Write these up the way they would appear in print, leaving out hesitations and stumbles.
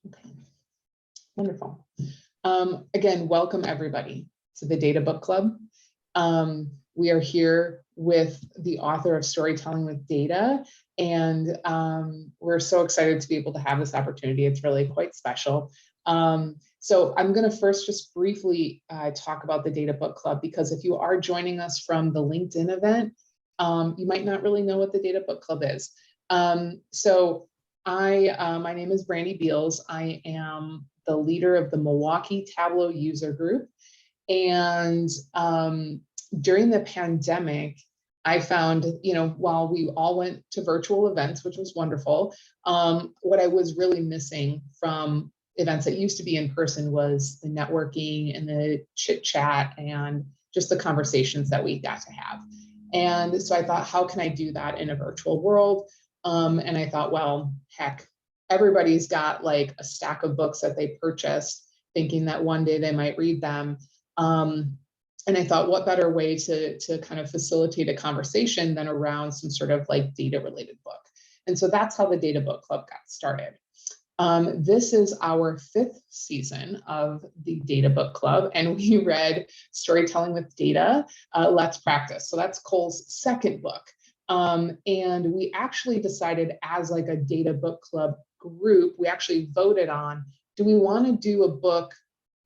Okay, wonderful. Again, welcome everybody to the Data Book Club. We are here with the author of Storytelling with Data, and we're so excited to be able to have this opportunity. It's really quite special. So I'm going to first just briefly talk about the Data Book Club, because if you are joining us from the LinkedIn event, you might not really know what the Data Book Club is. My name is Brandy Beals. I am the leader of the Milwaukee Tableau user group. And during the pandemic, I found, while we all went to virtual events, which was wonderful, what I was really missing from events that used to be in person was the networking and the chit chat and just the conversations that we got to have. And so I thought, how can I do that in a virtual world? And I thought, well, heck, everybody's got like a stack of books that they purchased, thinking that one day they might read them. And I thought, what better way to kind of facilitate a conversation than around some sort of like data related book. And so that's how the Data Book Club got started. This is our 5th season of the Data Book Club, and we read Storytelling with Data, Let's Practice. So that's Cole's 2nd book. And we actually decided as like a Data Book Club group, we actually voted on, do we want to do a book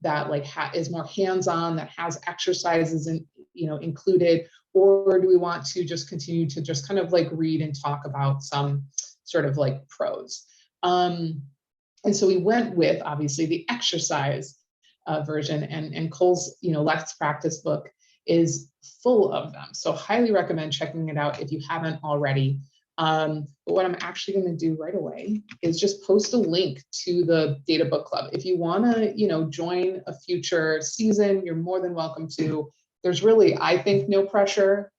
that like is more hands-on, that has exercises and included, or do we want to just continue to just kind of like read and talk about some sort of like prose? And so we went with obviously the exercise version, and Cole's Let's Practice book is full of them. So highly recommend checking it out if you haven't already. But what I'm actually going to do right away is just post a link to the Data Book Club. If you want to, join a future season, you're more than welcome to. There's really, I think, no pressure.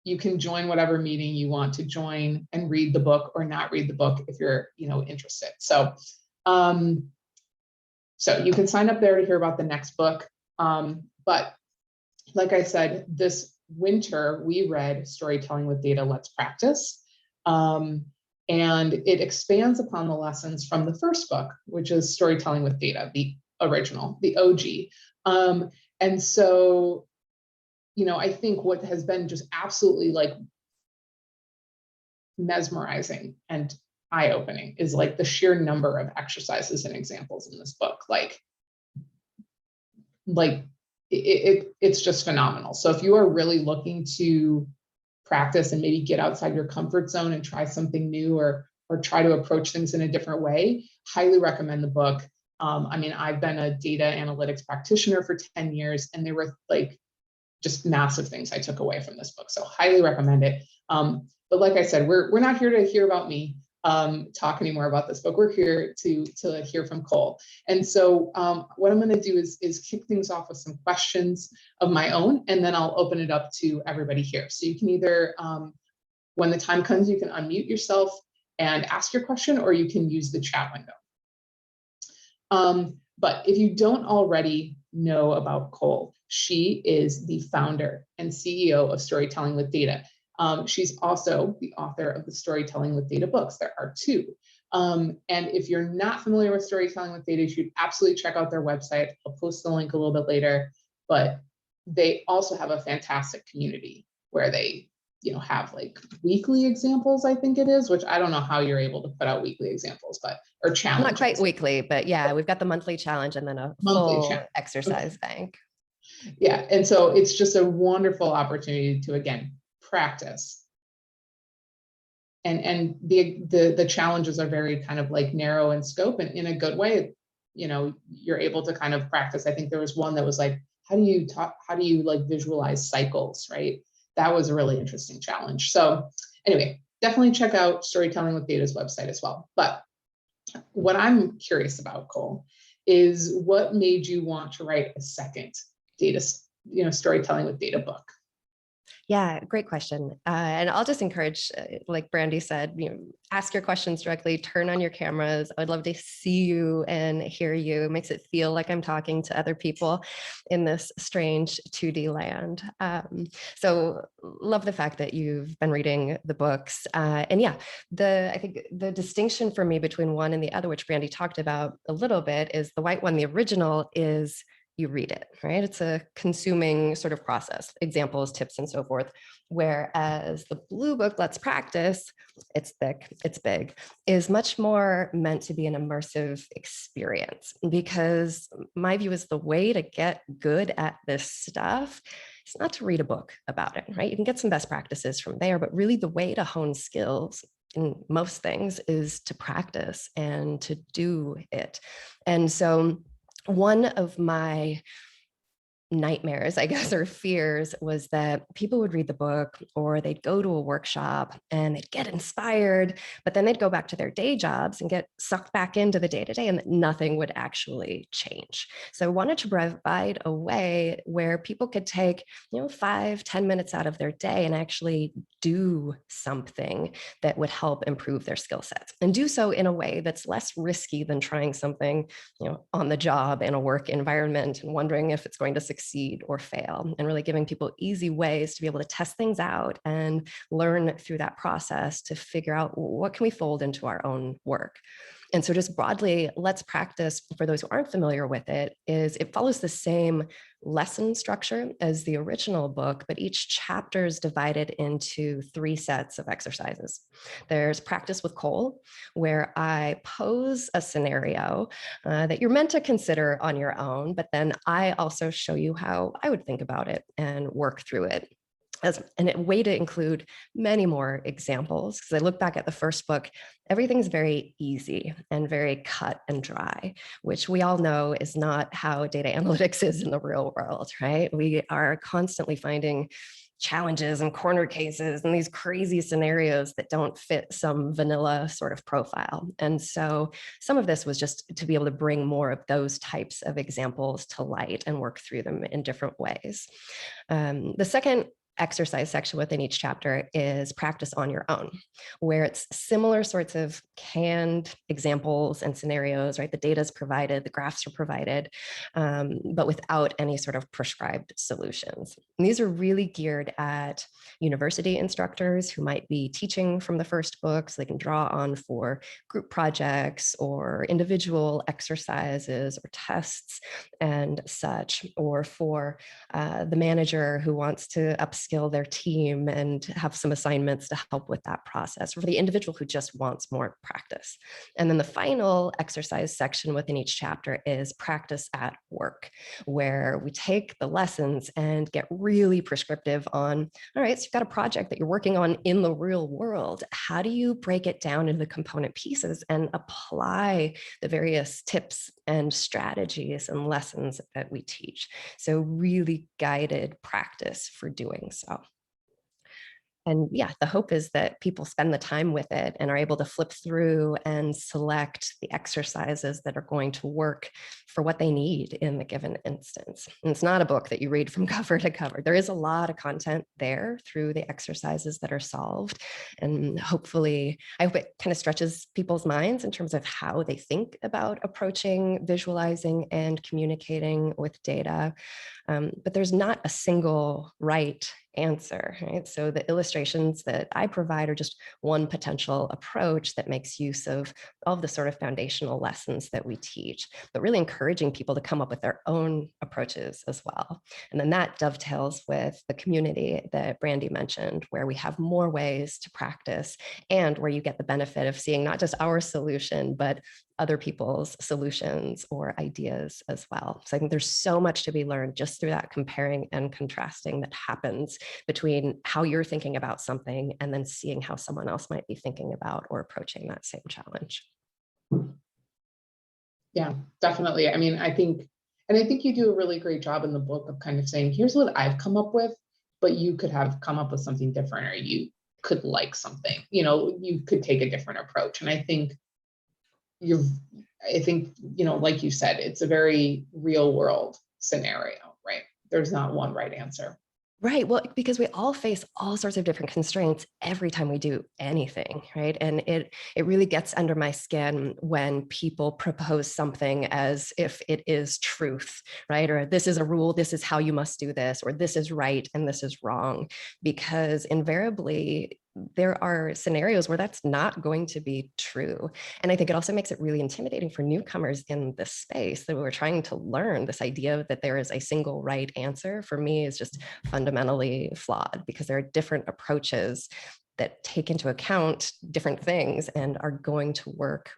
You can join whatever meeting you want to join and read the book or not read the book if you're, interested. So, so you can sign up there to hear about the next book. But like I said, this winter we read Storytelling with Data, Let's Practice. And it expands upon the lessons from the first book, which is Storytelling with Data, the original, the OG. And so, I think what has been just absolutely like mesmerizing and eye-opening is like the sheer number of exercises and examples in this book. It's just phenomenal. So if you are really looking to practice and maybe get outside your comfort zone and try something new, or try to approach things in a different way, highly recommend the book. I mean, I've been a data analytics practitioner for 10 years, and there were like just massive things I took away from this book. So highly recommend it. But like I said, we're not here to hear about me talk anymore about this book. We're here to hear from Cole. And so what I'm going to do is kick things off with some questions of my own, and then I'll open it up to everybody here. So you can either, when the time comes, you can unmute yourself and ask your question, or you can use the chat window. But if you don't already know about Cole, she is the founder and CEO of Storytelling with Data. She's also the author of the Storytelling with Data books. There are 2. And if you're not familiar with Storytelling with Data, you should absolutely check out their website. I'll post the link a little bit later, but they also have a fantastic community where they, have like weekly examples, I think it is, which I don't know how you're able to put out weekly examples, or challenges. Not quite weekly, but yeah, we've got the monthly challenge and then a full exercise bank. Yeah, and so it's just a wonderful opportunity to, again, practice. And the challenges are very kind of like narrow in scope, and in a good way, you're able to kind of practice. I think there was one that was like, how do you like visualize cycles, right? That was a really interesting challenge. So anyway, definitely check out Storytelling with Data's website as well. But what I'm curious about, Cole, is what made you want to write a second data, Storytelling with Data book? Yeah, great question. And I'll just encourage, like Brandy said, ask your questions directly, turn on your cameras. I would love to see you and hear you. It makes it feel like I'm talking to other people in this strange 2D land. So love the fact that you've been reading the books. And yeah, I think the distinction for me between one and the other, which Brandy talked about a little bit, is the white one, the original, is you read it, right? It's a consuming sort of process, examples, tips, and so forth. Whereas the blue book, Let's Practice, it's thick, it's big, is much more meant to be an immersive experience, because my view is the way to get good at this stuff is not to read a book about it, right? You can get some best practices from there, but really the way to hone skills in most things is to practice and to do it. And so one of my nightmares, I guess, or fears, was that people would read the book or they'd go to a workshop and they'd get inspired, but then they'd go back to their day jobs and get sucked back into the day-to-day, and nothing would actually change. So I wanted to provide a way where people could take, 5-10 minutes out of their day and actually do something that would help improve their skill sets, and do so in a way that's less risky than trying something, on the job in a work environment and wondering if it's going to succeed or fail, and really giving people easy ways to be able to test things out and learn through that process to figure out what can we fold into our own work. And so just broadly, Let's Practice, for those who aren't familiar with it, is it follows the same lesson structure as the original book, but each chapter is divided into 3 sets of exercises. There's Practice with Cole, where I pose a scenario that you're meant to consider on your own, but then I also show you how I would think about it and work through it. As a way to include many more examples, because I look back at the first book, everything's very easy and very cut and dry, which we all know is not how data analytics is in the real world, right? We are constantly finding challenges and corner cases and these crazy scenarios that don't fit some vanilla sort of profile. And so some of this was just to be able to bring more of those types of examples to light and work through them in different ways. The second exercise section within each chapter is Practice on Your Own, where it's similar sorts of canned examples and scenarios, right? The data is provided, the graphs are provided, but without any sort of prescribed solutions. And these are really geared at university instructors who might be teaching from the first book, so they can draw on for group projects or individual exercises or tests and such, or for the manager who wants to upskill their team and have some assignments to help with that process, or for the individual who just wants more practice. And then the final exercise section within each chapter is Practice at Work, where we take the lessons and get really prescriptive on, all right, so you've got a project that you're working on in the real world. How do you break it down into the component pieces and apply the various tips and strategies and lessons that we teach? So really guided practice for doing so. And yeah, the hope is that people spend the time with it and are able to flip through and select the exercises that are going to work for what they need in the given instance. And it's not a book that you read from cover to cover. There is a lot of content there through the exercises that are solved. And hopefully, I hope it kind of stretches people's minds in terms of how they think about approaching, visualizing, and communicating with data. But there's not a single right answer, right? So the illustrations that I provide are just one potential approach that makes use of all of the sort of foundational lessons that we teach, but really encouraging people to come up with their own approaches as well. And then that dovetails with the community that Brandy mentioned, where we have more ways to practice and where you get the benefit of seeing not just our solution, but other people's solutions or ideas as well. So I think there's so much to be learned just through that comparing and contrasting that happens between how you're thinking about something and then seeing how someone else might be thinking about or approaching that same challenge. Yeah, definitely. I mean, I think you do a really great job in the book of kind of saying, here's what I've come up with, but you could have come up with something different, or you could like something, you could take a different approach. And I think, like you said, it's a very real world scenario, right? There's not one right answer. Right. Well, because we all face all sorts of different constraints every time we do anything, right? And it really gets under my skin when people propose something as if it is truth, right? Or this is a rule, this is how you must do this, or this is right and this is wrong. Because invariably there are scenarios where that's not going to be true. And I think it also makes it really intimidating for newcomers in this space that we're trying to learn. This idea that there is a single right answer, for me, is just fundamentally flawed, because there are different approaches that take into account different things and are going to work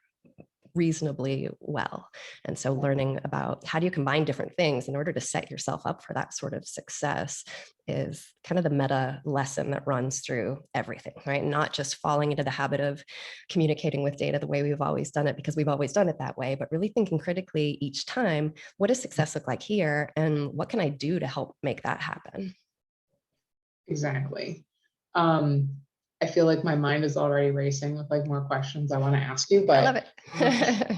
reasonably well. And so learning about how do you combine different things in order to set yourself up for that sort of success is kind of the meta lesson that runs through everything, right? Not just falling into the habit of communicating with data the way we've always done it because we've always done it that way, but really thinking critically each time, what does success look like here? And what can I do to help make that happen? Exactly. I feel like my mind is already racing with like more questions I want to ask you, I love but it.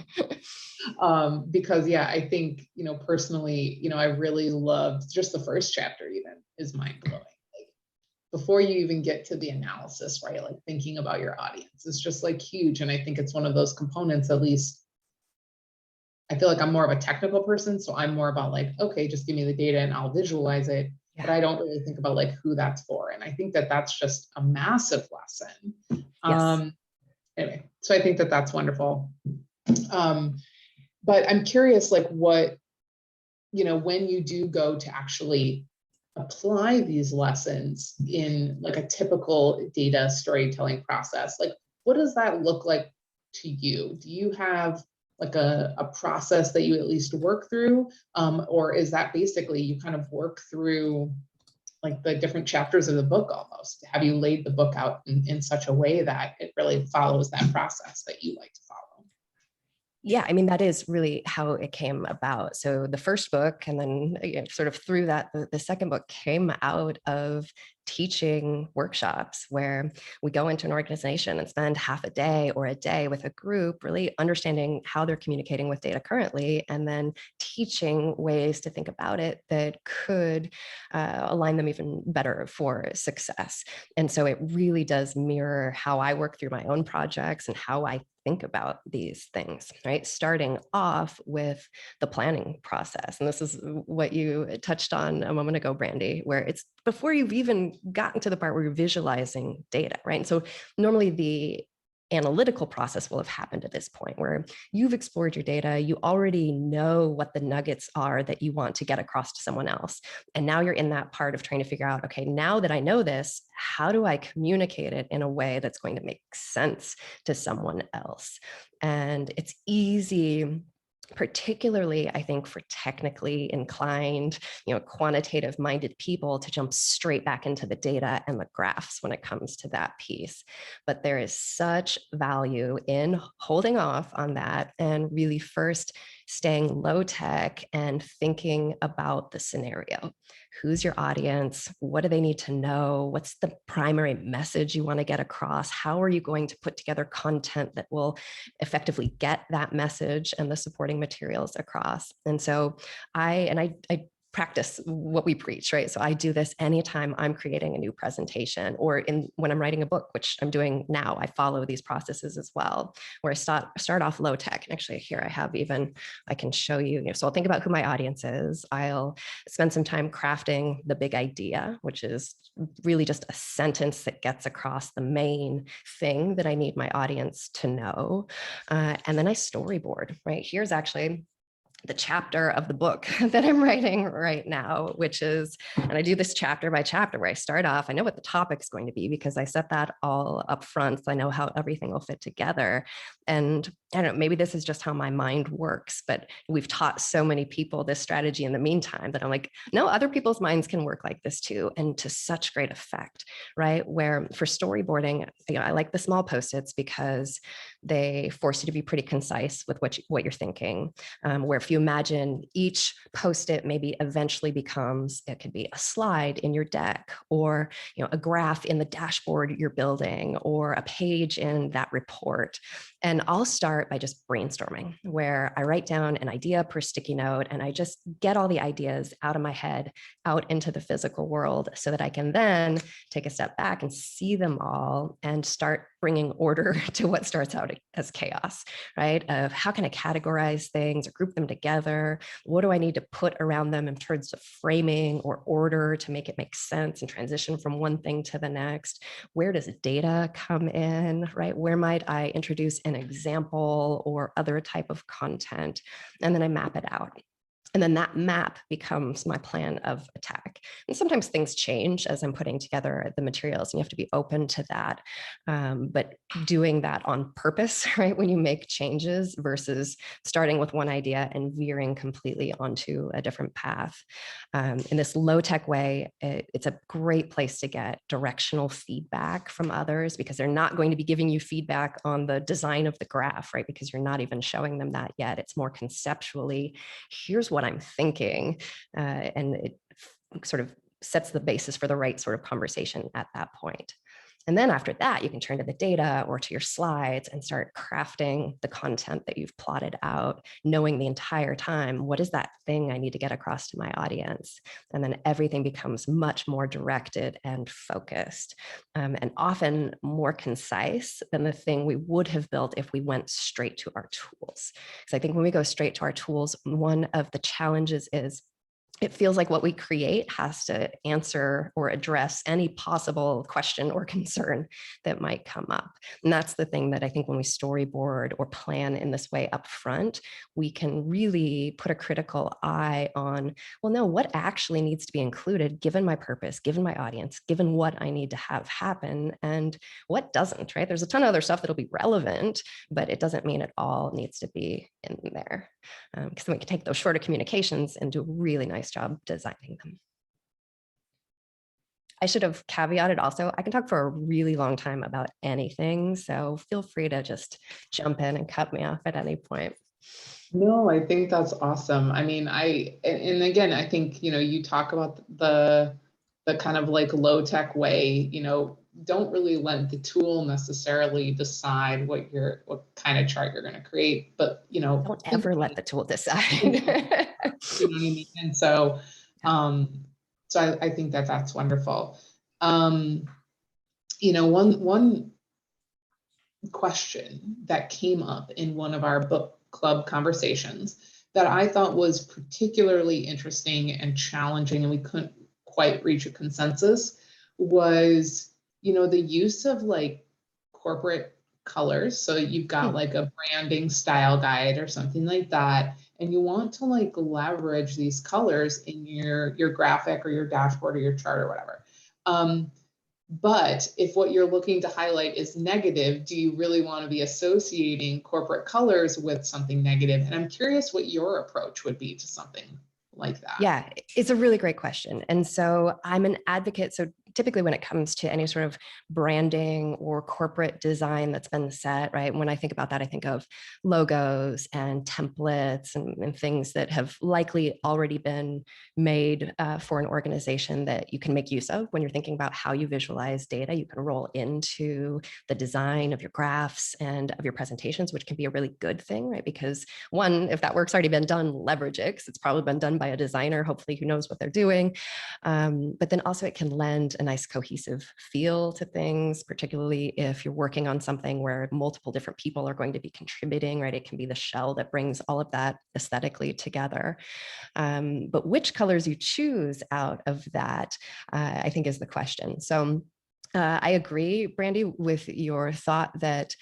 because yeah, I think, personally, I really loved just the first chapter even is mind blowing. Like before you even get to the analysis, right? Like thinking about your audience is just like huge. And I think it's one of those components, at least I feel like I'm more of a technical person. So I'm more about like, okay, just give me the data and I'll visualize it. But I don't really think about like who that's for. And I think that that's just a massive lesson. Yes. Anyway, so I think that that's wonderful. But I'm curious, like what, when you do go to actually apply these lessons in like a typical data storytelling process, like what does that look like to you? Do you have like a process that you at least work through? Or is that basically you kind of work through like the different chapters of the book almost? Have you laid the book out in such a way that it really follows that process that you like to follow? Yeah, I mean, that is really how it came about. So the first book, and then sort of through that, the second book came out of teaching workshops where we go into an organization and spend half a day or a day with a group, really understanding how they're communicating with data currently, and then teaching ways to think about it that could align them even better for success. And so it really does mirror how I work through my own projects and how I think about these things, right? Starting off with the planning process. And this is what you touched on a moment ago, Brandy, where it's before you've even gotten to the part where you're visualizing data, right? And so normally the analytical process will have happened at this point where you've explored your data, you already know what the nuggets are that you want to get across to someone else. And now you're in that part of trying to figure out, okay, now that I know this, how do I communicate it in a way that's going to make sense to someone else? And it's easy, particularly I think for technically inclined, quantitative minded people, to jump straight back into the data and the graphs when it comes to that piece. But there is such value in holding off on that and really first staying low tech and thinking about the scenario. Who's your audience? What do they need to know? What's the primary message you want to get across? How are you going to put together content that will effectively get that message and the supporting materials across? And so I practice what we preach, right? So I do this anytime I'm creating a new presentation, or when I'm writing a book, which I'm doing now. I follow these processes as well, where I start off low tech. And actually here I can show you, so I'll think about who my audience is. I'll spend some time crafting the big idea, which is really just a sentence that gets across the main thing that I need my audience to know. And then I storyboard, right? Here's actually the chapter of the book that I'm writing right now, which is, and I do this chapter by chapter where I start off, I know what the topic's going to be because I set that all up front. So I know how everything will fit together. And I don't know, maybe this is just how my mind works, but we've taught so many people this strategy in the meantime that I'm like, no, other people's minds can work like this too. And to such great effect, right? Where for storyboarding, I like the small Post-its because they force you to be pretty concise with what you're thinking. Where if you imagine each Post-it maybe eventually becomes, it could be a slide in your deck, or a graph in the dashboard you're building, or a page in that report. And I'll start start by just brainstorming, where I write down an idea per sticky note and I just get all the ideas out of my head, out into the physical world, so that I can then take a step back and see them all and start bringing order to what starts out as chaos, right? Of how can I categorize things or group them together? What do I need to put around them in terms of framing or order to make it make sense and transition from one thing to the next? Where does data come in, right? Where might I introduce an example or other type of content? And then I map it out. And then that map becomes my plan of attack. And sometimes things change as I'm putting together the materials, and you have to be open to that. But doing that on purpose, right? When you make changes versus starting with one idea and veering completely onto a different path. In this low-tech way, it's a great place to get directional feedback from others, because they're not going to be giving you feedback on the design of the graph, right? Because you're not even showing them that yet. It's more conceptually, here's what I'm thinking, and it sort of sets the basis for the right sort of conversation at that point. And then after that, you can turn to the data or to your slides and start crafting the content that you've plotted out, knowing the entire time, what is that thing I need to get across to my audience? And then everything becomes much more directed and focused, and often more concise than the thing we would have built if we went straight to our tools. Because I think when we go straight to our tools, one of the challenges is it feels like what we create has to answer or address any possible question or concern that might come up. And that's the thing that I think when we storyboard or plan in this way up front, we can really put a critical eye on, well, no, what actually needs to be included given my purpose, given my audience, given what I need to have happen, and what doesn't, right? There's a ton of other stuff that'll be relevant, but it doesn't mean it all needs to be in there. Because then we can take those shorter communications and do a really nice job designing them. I should have caveated also, I can talk for a really long time about anything, so feel free to just jump in and cut me off at any point. No, I think that's awesome. I mean, and again, I think, you talk about the kind of like low tech way, don't really let the tool necessarily decide what kind of chart you're going to create, but don't ever let the tool decide. You know what I mean? And so, I think that's wonderful. One question that came up in one of our book club conversations that I thought was particularly interesting and challenging, and we couldn't quite reach a consensus, was, the use of like corporate colors. So you've got like a branding style guide or something like that, and you want to like leverage these colors in your graphic or your dashboard or your chart or whatever. But if what you're looking to highlight is negative, do you really want to be associating corporate colors with something negative? And I'm curious what your approach would be to something like that. Yeah, it's a really great question. And so I'm an advocate. So typically when it comes to any sort of branding or corporate design that's been set, right? When I think about that, I think of logos and templates and things that have likely already been made for an organization that you can make use of when you're thinking about how you visualize data. You can roll into the design of your graphs and of your presentations, which can be a really good thing, right? Because one, if that work's already been done, leverage it, because it's probably been done by a designer, hopefully, who knows what they're doing. But then also it can lend a nice cohesive feel to things, particularly if you're working on something where multiple different people are going to be contributing, right? It can be the shell that brings all of that aesthetically together. But which colors you choose out of that, I think is the question. So I agree, Brandy, with your thought that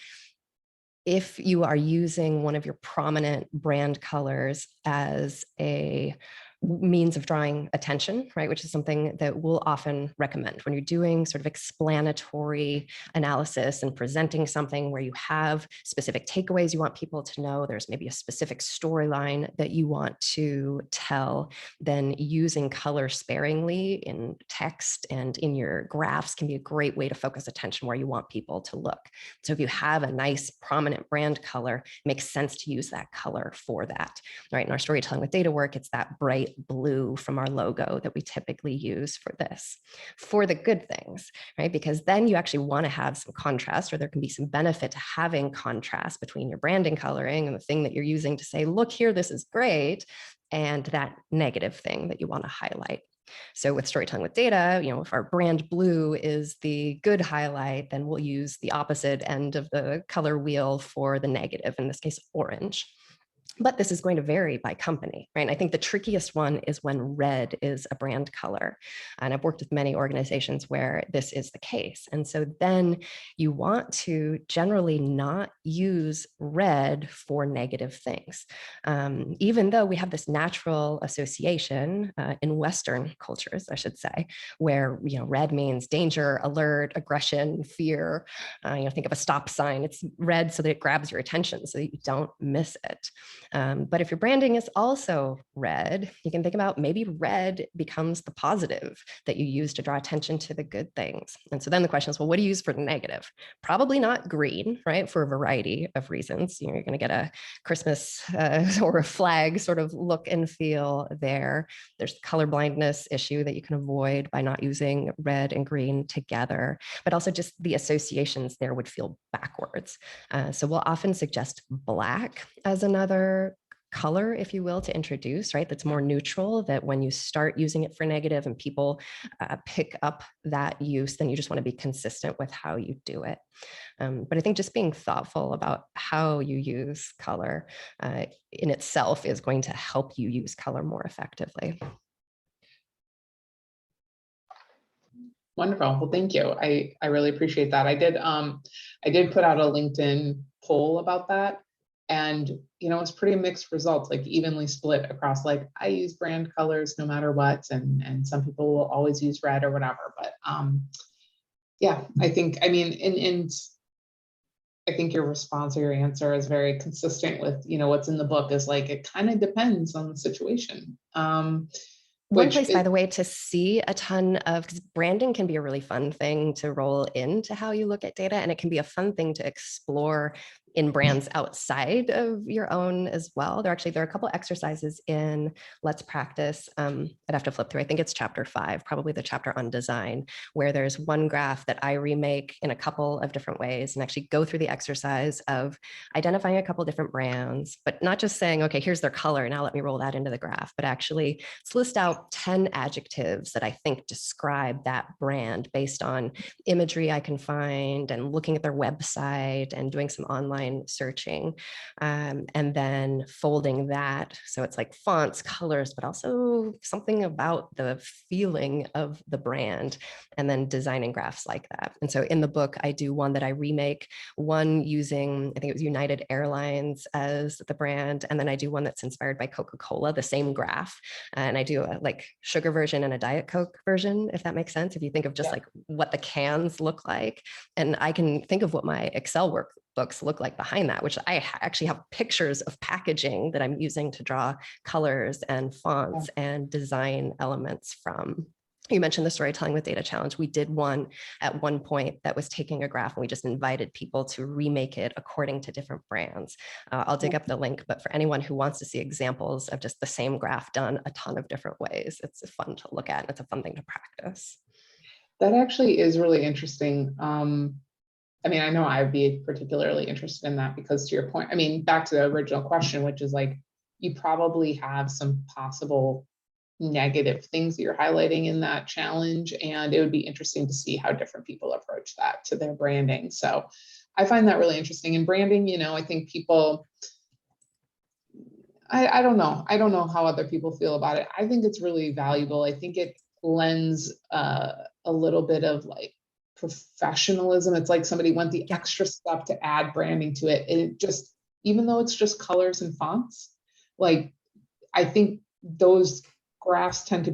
if you are using one of your prominent brand colors as a means of drawing attention, right, which is something that we'll often recommend when you're doing sort of explanatory analysis and presenting something where you have specific takeaways you want people to know, there's maybe a specific storyline that you want to tell, then using color sparingly in text and in your graphs can be a great way to focus attention where you want people to look. So if you have a nice prominent brand color, it makes sense to use that color for that, right? In our storytelling with data work, it's that bright light blue from our logo that we typically use for this, for the good things, right? Because then you actually want to have some contrast, or there can be some benefit to having contrast between your branding coloring and the thing that you're using to say, look here, this is great, and that negative thing that you want to highlight. So with storytelling with data, if our brand blue is the good highlight, then we'll use the opposite end of the color wheel for the negative, in this case, orange. But this is going to vary by company, right? And I think the trickiest one is when red is a brand color. And I've worked with many organizations where this is the case. And so then you want to generally not use red for negative things. Even though we have this natural association in Western cultures, I should say, where red means danger, alert, aggression, fear. Think of a stop sign. It's red so that it grabs your attention so that you don't miss it. But if your branding is also red, you can think about maybe red becomes the positive that you use to draw attention to the good things. And so then the question is, well, what do you use for the negative? Probably not green, right? For a variety of reasons. You're going to get a Christmas or a flag sort of look and feel there. There's the color blindness issue that you can avoid by not using red and green together, but also just the associations there would feel backwards. So we'll often suggest black as another color, if you will, to introduce, right? That's more neutral, that when you start using it for negative and people pick up that use, then you just want to be consistent with how you do it. But I think just being thoughtful about how you use color in itself is going to help you use color more effectively. Wonderful. Well, thank you. I really appreciate that. I did put out a LinkedIn poll about that. And, it's pretty mixed results, like evenly split across, like, I use brand colors no matter what. And some people will always use red or whatever. But yeah, I think, and I think your response or your answer is very consistent with, what's in the book, is like, it kind of depends on the situation. One place, by the way, to see a ton of, because branding can be a really fun thing to roll into how you look at data, and it can be a fun thing to explore in brands outside of your own as well. There are a couple exercises in Let's Practice. I'd have to flip through. I think it's chapter 5, probably the chapter on design, where there's one graph that I remake in a couple of different ways and actually go through the exercise of identifying a couple different brands, but not just saying, okay, here's their color, now let me roll that into the graph, but actually let's list out 10 adjectives that I think describe that brand based on imagery I can find and looking at their website and doing some online searching, and then folding that. So it's like fonts, colors, but also something about the feeling of the brand, and then designing graphs like that. And so in the book, I do one that I remake, one using, I think it was United Airlines as the brand. And then I do one that's inspired by Coca-Cola, the same graph. And I do a like sugar version and a Diet Coke version, if that makes sense. If you think of just like what the cans look like, and I can think of what my Excel workbooks look like behind that, which I actually have pictures of packaging that I'm using to draw colors and fonts and design elements from. You mentioned the Storytelling with Data Challenge. We did one at one point that was taking a graph, and we just invited people to remake it according to different brands. I'll dig up the link, but for anyone who wants to see examples of just the same graph done a ton of different ways, it's fun to look at, and it's a fun thing to practice. That actually is really interesting. I know I'd be particularly interested in that because, to your point, back to the original question, which is like, you probably have some possible negative things that you're highlighting in that challenge, and it would be interesting to see how different people approach that to their branding. So I find that really interesting. In branding, I think people, I don't know how other people feel about it. I think it's really valuable. I think it lends a little bit of like professionalism. It's like somebody went the extra step to add branding to it. And it just, even though it's just colors and fonts, like, I think those graphs tend to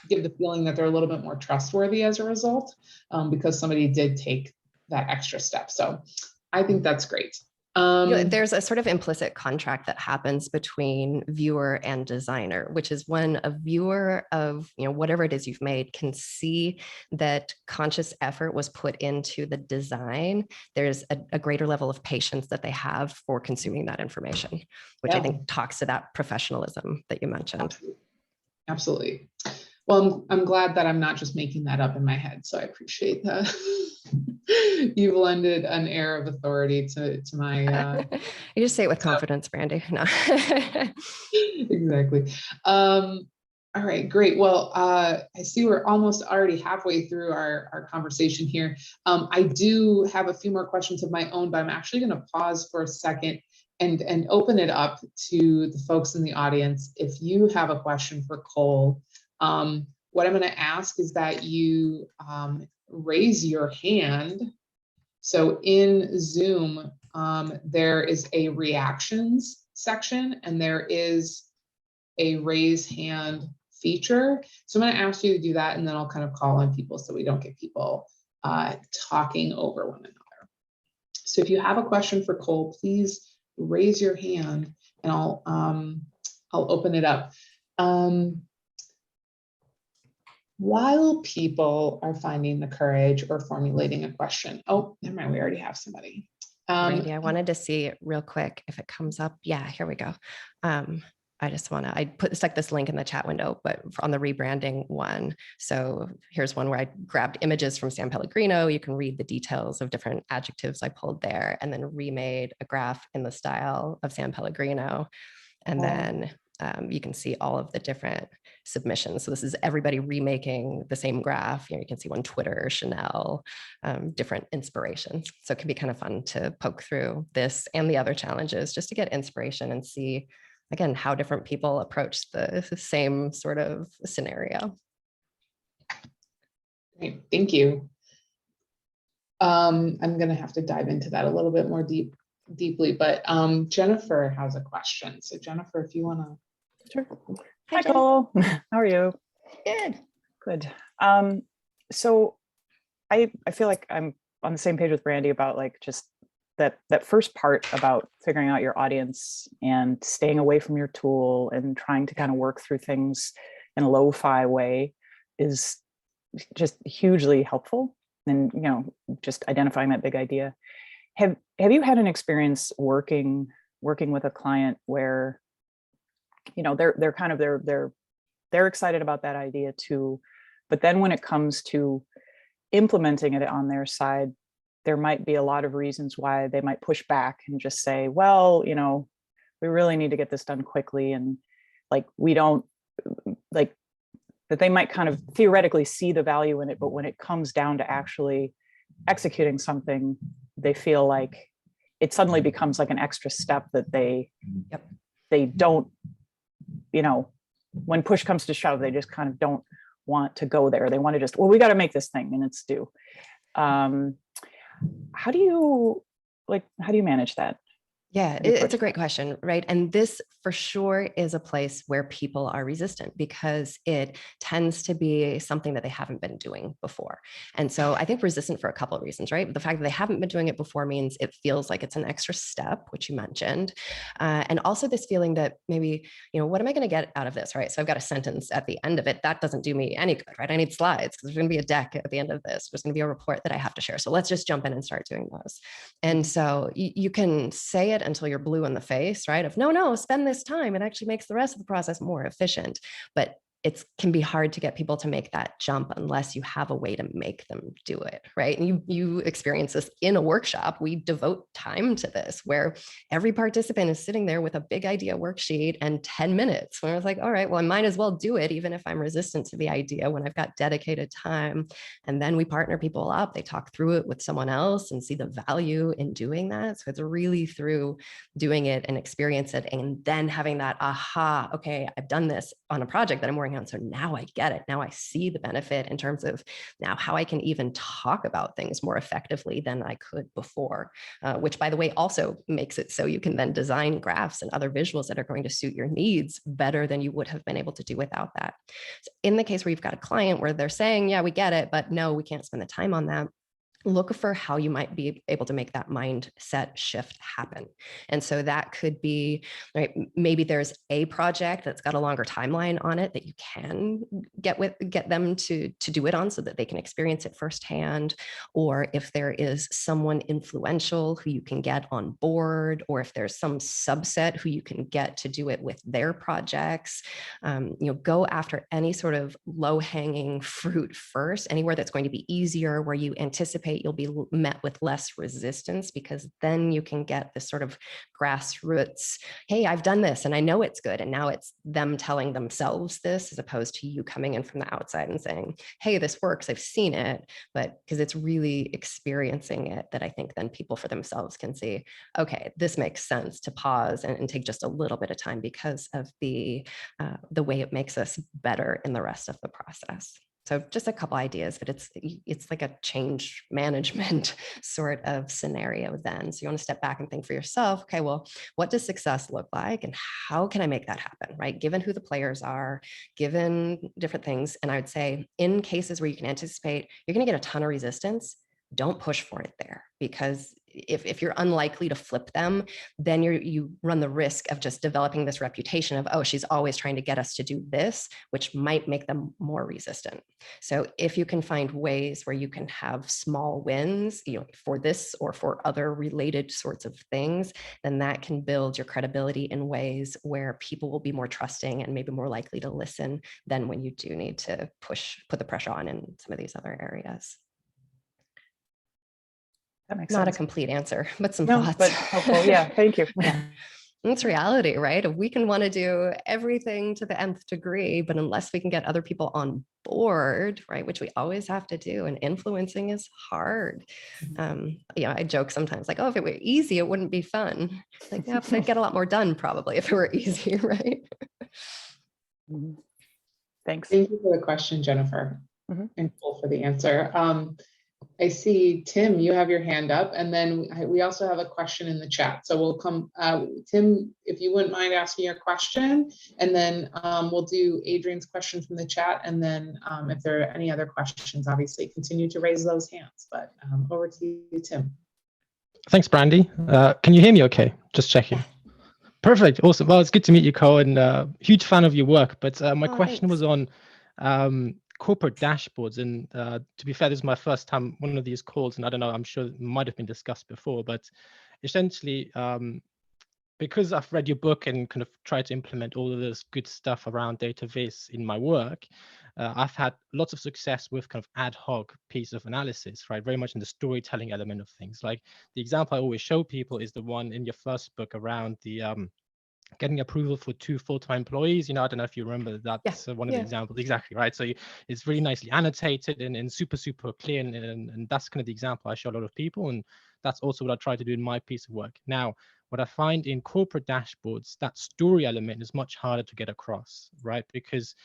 give the feeling that they're a little bit more trustworthy as a result, because somebody did take that extra step. So I think that's great. There's a sort of implicit contract that happens between viewer and designer, which is when a viewer of whatever it is you've made can see that conscious effort was put into the design. There's a greater level of patience that they have for consuming that information, which I think talks to that professionalism that you mentioned. Absolutely. Well, I'm glad that I'm not just making that up in my head. So I appreciate that. You've lended an air of authority to my. You just say it with confidence, Brandy. No. Exactly. All right, great. Well, I see we're almost already halfway through our conversation here. I do have a few more questions of my own, but I'm actually going to pause for a second and open it up to the folks in the audience. If you have a question for Cole, what I'm going to ask is that you raise your hand. So in Zoom, there is a reactions section and there is a raise hand feature. So I'm going to ask you to do that, and then I'll kind of call on people so we don't get people talking over one another. So if you have a question for Cole, please raise your hand and I'll open it up. While people are finding the courage or formulating a question. Oh, never mind, we already have somebody. Randy, I wanted to see real quick if it comes up. Yeah, here we go. I stuck this link in the chat window, but on the rebranding one. So here's one where I grabbed images from San Pellegrino. You can read the details of different adjectives I pulled there, and then remade a graph in the style of San Pellegrino. And then you can see all of the different submissions. So this is everybody remaking the same graph. You can see one Twitter, Chanel, different inspirations. So it can be kind of fun to poke through this and the other challenges just to get inspiration and see, again, how different people approach the same sort of scenario. Great, thank you. I'm going to have to dive into that a little bit more deeply, but Jennifer has a question. So Jennifer, if you want to. Sure. Hi, Cole. How are you? Good. Good. So I feel like I'm on the same page with Brandy about like just that first part about figuring out your audience and staying away from your tool and trying to kind of work through things in a lo-fi way is just hugely helpful. And, you know, just identifying that big idea. Have you had an experience working with a client where, you know, they're excited about that idea too, but then when it comes to implementing it on their side, there might be a lot of reasons why they might push back and just say, well, you know, we really need to get this done quickly, and like we don't like that. They might kind of theoretically see the value in it, but when it comes down to actually executing something, they feel like it suddenly becomes like an extra step that they don't, you know, when push comes to shove, they just kind of don't want to go there. They want to just, well, we got to make this thing and it's due. How do you manage that? Yeah, it's a great question, right? And this for sure is a place where people are resistant because it tends to be something that they haven't been doing before. And so I think resistant for a couple of reasons, right? The fact that they haven't been doing it before means it feels like it's an extra step, which you mentioned. And also this feeling that maybe, you know, what am I going to get out of this, right? So I've got a sentence at the end of it. That doesn't do me any good, right? I need slides because there's going to be a deck at the end of this. There's going to be a report that I have to share. So let's just jump in and start doing those. And so you can say it until you're blue in the face, right? Of no, spend this time. It actually makes the rest of the process more efficient. But it can be hard to get people to make that jump unless you have a way to make them do it, right? And you experience this in a workshop. We devote time to this where every participant is sitting there with a big idea worksheet and 10 minutes. Where I was like, all right, well, I might as well do it, even if I'm resistant to the idea when I've got dedicated time. And then we partner people up. They talk through it with someone else and see the value in doing that. So it's really through doing it and experience it and then having that aha, okay, I've done this on a project that I'm working on. So now I get it. Now I see the benefit in terms of now how I can even talk about things more effectively than I could before, which by the way, also makes it so you can then design graphs and other visuals that are going to suit your needs better than you would have been able to do without that. So in the case where you've got a client where they're saying, yeah, we get it, but no, we can't spend the time on that. look for how you might be able to make that mindset shift happen. And so that could be, right, maybe there's a project that's got a longer timeline on it that you can get them to do it on so that they can experience it firsthand. Or if there is someone influential who you can get on board, or if there's some subset who you can get to do it with their projects, go after any sort of low-hanging fruit first, anywhere that's going to be easier, where you anticipate you'll be met with less resistance, because then you can get this sort of grassroots, hey, I've done this and I know it's good. And now it's them telling themselves this, as opposed to you coming in from the outside and saying, hey, this works, I've seen it. But because it's really experiencing it, that I think then people for themselves can see, okay, this makes sense to pause and take just a little bit of time, because of the way it makes us better in the rest of the process. So just a couple ideas, but it's like a change management sort of scenario then. So you want to step back and think for yourself, okay, well, what does success look like and how can I make that happen, right? Given who the players are, given different things. And I would say in cases where you can anticipate you're going to get a ton of resistance, don't push for it there, because if you're unlikely to flip them, then you run the risk of just developing this reputation of, oh, she's always trying to get us to do this, which might make them more resistant. So if you can find ways where you can have small wins, for this or for other related sorts of things, then that can build your credibility in ways where people will be more trusting and maybe more likely to listen than when you do need to put the pressure on in some of these other areas. That makes Not sense. a complete answer, but some No, thoughts. but helpful. Yeah, thank you. Yeah. It's reality, right? We can want to do everything to the nth degree, but unless we can get other people on board, right, which we always have to do, and influencing is hard. I joke sometimes like, oh, if it were easy, it wouldn't be fun. Like, yeah, they'd get a lot more done probably if it were easy, right? Thanks. Thank you for the question, Jennifer, and Cole for the answer. I see, Tim, you have your hand up, and then we also have a question in the chat. So we'll come, Tim, if you wouldn't mind asking your question, and then we'll do Adrian's question from the chat. And then if there are any other questions, obviously continue to raise those hands, but over to you, Tim. Thanks, Brandy. Can you hear me okay? Just checking. Perfect. Awesome. Well, it's good to meet you, Cole, and huge fan of your work. But my question was on corporate dashboards. And to be fair, this is my first time one of these calls, and I don't know, I'm sure it might have been discussed before, but essentially, because I've read your book and kind of tried to implement all of this good stuff around database in my work, I've had lots of success with kind of ad hoc piece of analysis, right? Very much in the storytelling element of things. Like the example I always show people is the one in your first book around the getting approval for 2 full-time employees. I don't know if you remember that. That's one of the examples. Exactly, right? So it's really nicely annotated and super, super clear. And that's kind of the example I show a lot of people. And that's also what I try to do in my piece of work. Now, what I find in corporate dashboards, that story element is much harder to get across, right? Because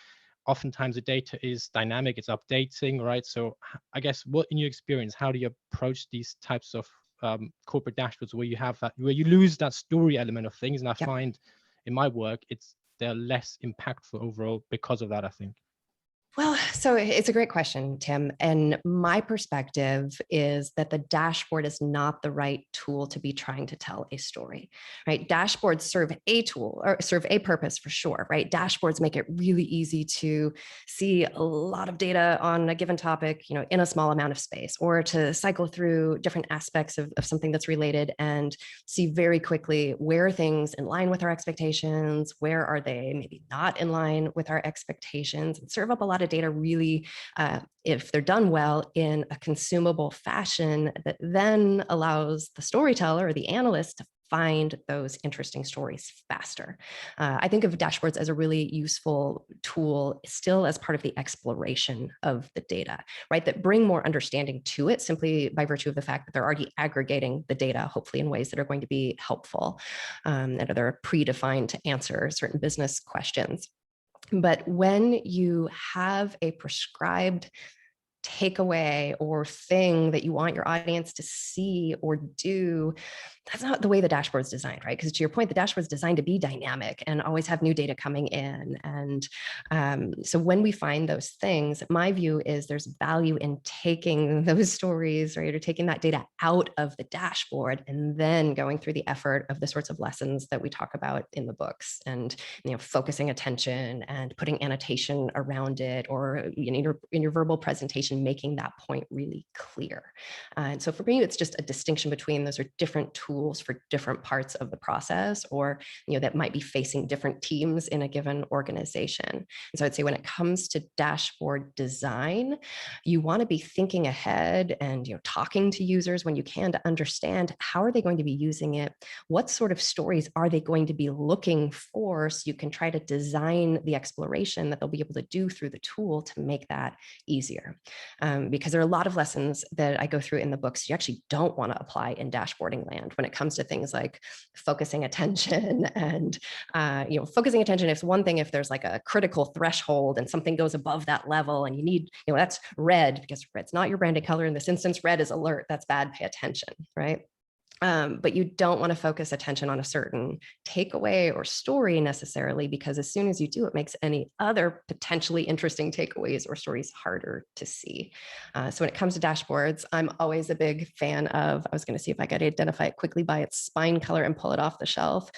oftentimes the data is dynamic, it's updating, right? So I guess what in your experience, how do you approach these types of corporate dashboards where you have that, where you lose that story element of things? And I find in my work, they're less impactful overall because of that, I think. Well, so it's a great question, Tim. And my perspective is that the dashboard is not the right tool to be trying to tell a story, right? Dashboards serve a tool or serve a purpose for sure, right? Dashboards make it really easy to see a lot of data on a given topic, in a small amount of space, or to cycle through different aspects of something that's related and see very quickly where are things in line with our expectations, where are they maybe not in line with our expectations, and serve up a lot of data really, if they're done well, in a consumable fashion that then allows the storyteller or the analyst to find those interesting stories faster. I think of dashboards as a really useful tool still as part of the exploration of the data, right? That bring more understanding to it simply by virtue of the fact that they're already aggregating the data, hopefully in ways that are going to be helpful, and they're predefined to answer certain business questions. But when you have a prescribed takeaway or thing that you want your audience to see or do, that's not the way the dashboard's designed, right? Because to your point, the dashboard's designed to be dynamic and always have new data coming in. And so when we find those things, my view is there's value in taking those stories, right, or taking that data out of the dashboard and then going through the effort of the sorts of lessons that we talk about in the books, and focusing attention and putting annotation around it, or in your verbal presentation, making that point really clear. And so for me, it's just a distinction between those are different tools for different parts of the process, or that might be facing different teams in a given organization. And so I'd say when it comes to dashboard design, you want to be thinking ahead and talking to users when you can to understand how are they going to be using it, what sort of stories are they going to be looking for, so you can try to design the exploration that they'll be able to do through the tool to make that easier. Because there are a lot of lessons that I go through in the books you actually don't want to apply in dashboarding land when it comes to things like focusing attention. And focusing attention is one thing if there's like a critical threshold and something goes above that level and you need, that's red, because red's not your branded color. In this instance, red is alert, that's bad, pay attention, right? But you don't want to focus attention on a certain takeaway or story necessarily, because as soon as you do, it makes any other potentially interesting takeaways or stories harder to see. So when it comes to dashboards, I'm always a big fan of, I was going to see if I could identify it quickly by its spine color and pull it off the shelf.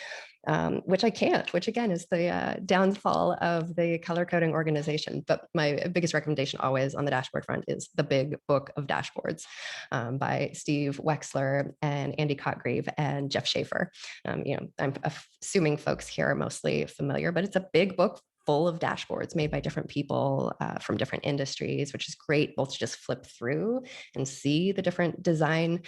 Which I can't, which again is the downfall of the color coding organization. But my biggest recommendation always on the dashboard front is The Big Book of Dashboards by Steve Wexler and Andy Cotgreave and Jeff Schaefer. I'm assuming folks here are mostly familiar, but it's a big book full of dashboards made by different people from different industries, which is great both to just flip through and see the different design